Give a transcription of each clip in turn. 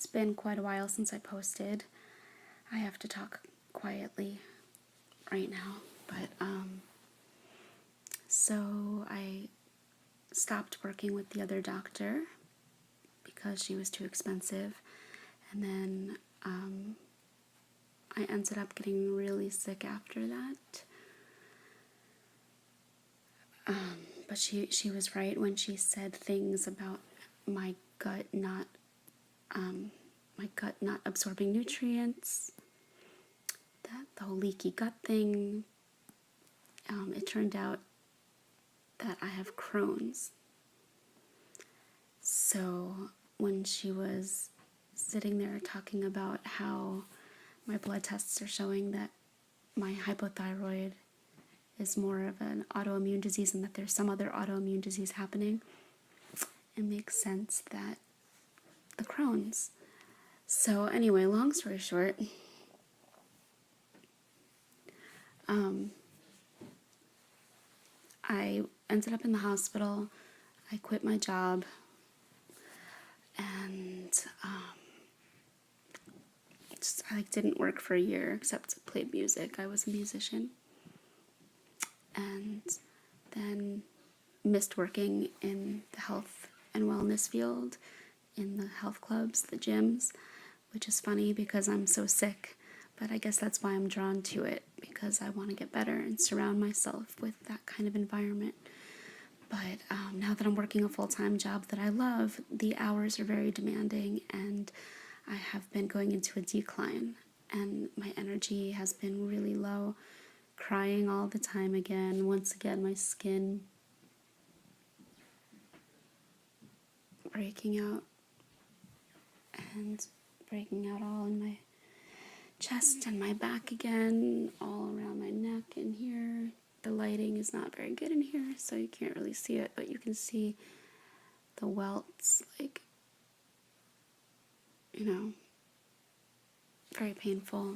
been quite a while since I posted. I have to talk quietly right now, but so I stopped working with the other doctor because she was too expensive, and then I ended up getting really sick after that. But she was right when she said things about my gut not absorbing nutrients, that the whole leaky gut thing. It turned out that I have Crohn's. So when she was sitting there talking about how my blood tests are showing that my hypothyroid is more of an autoimmune disease and that there's some other autoimmune disease happening, it makes sense that the Crohn's. So anyway, long story short, I ended up in the hospital. I quit my job, and I didn't work for a year except played music. I was a musician, and then missed working in the health and wellness field, in the health clubs, the gyms, which is funny because I'm so sick, but I guess that's why I'm drawn to it, because I want to get better and surround myself with that kind of environment. But now that I'm working a full-time job that I love, the hours are very demanding, and I have been going into a decline, and my energy has been really low, crying all the time again. Once again, my skin breaking out, and breaking out all in my chest and my back again, all around my neck and here. The lighting is not very good in here, so you can't really see it, but you can see the welts, like, you know, very painful.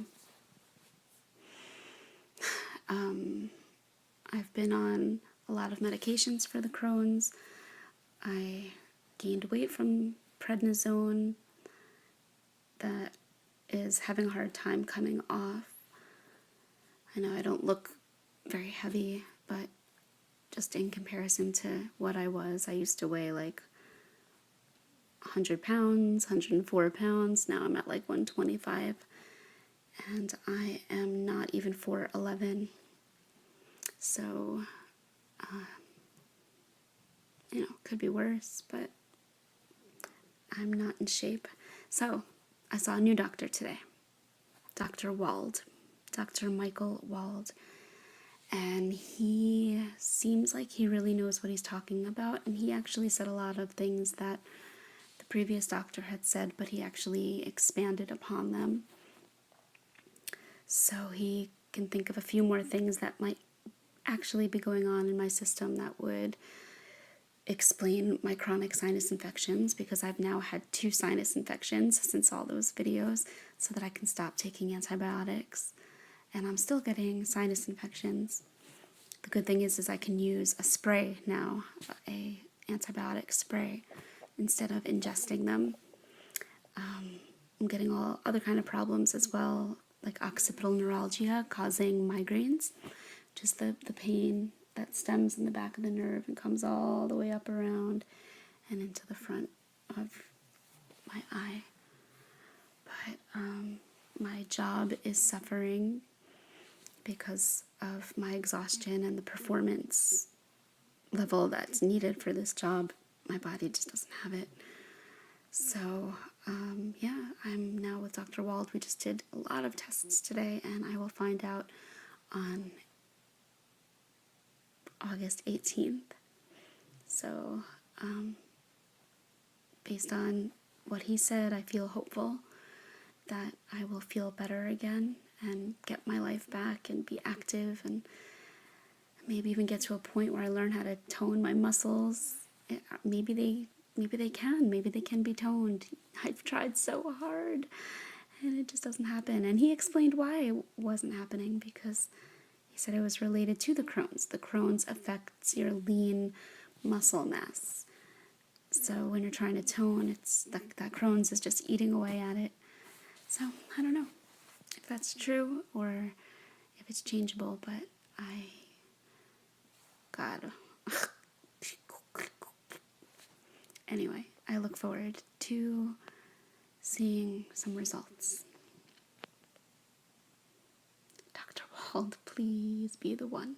I've been on a lot of medications for the Crohn's. I gained weight from prednisone that is having a hard time coming off. I know I don't look very heavy, but just in comparison to what I was, I used to weigh like 100 pounds, 104 pounds. Now I'm at like 125, and I am not even 4'11". So, could be worse, but I'm not in shape. So, I saw a new doctor today, Dr. Wald, Dr. Michael Wald, and he seems like he really knows what he's talking about, and he actually said a lot of things that the previous doctor had said, but he actually expanded upon them. So he can think of a few more things that might actually be going on in my system that would explain my chronic sinus infections, because I've now had 2 sinus infections since all those videos, so that I can stop taking antibiotics. And I'm still getting sinus infections. The good thing is I can use a spray now, a antibiotic spray, instead of ingesting them. I'm getting all other kind of problems as well, like occipital neuralgia causing migraines, just the pain that stems in the back of the nerve and comes all the way up around and into the front of my eye. But my job is suffering because of my exhaustion and the performance level that's needed for this job. My body just doesn't have it. So, I'm now with Dr. Wald. We just did a lot of tests today, and I will find out on August 18th. So, based on what he said, I feel hopeful that I will feel better again and get my life back and be active, and maybe even get to a point where I learn how to tone my muscles. Maybe they can be toned. I've tried so hard, and it just doesn't happen. And he explained why it wasn't happening, because he said it was related to the Crohn's. The Crohn's affects your lean muscle mass. So when you're trying to tone, it's that Crohn's is just eating away at it. So I don't know if that's true or if it's changeable, but God. Anyway, I look forward to seeing some results. Dr. Wald, please be the one.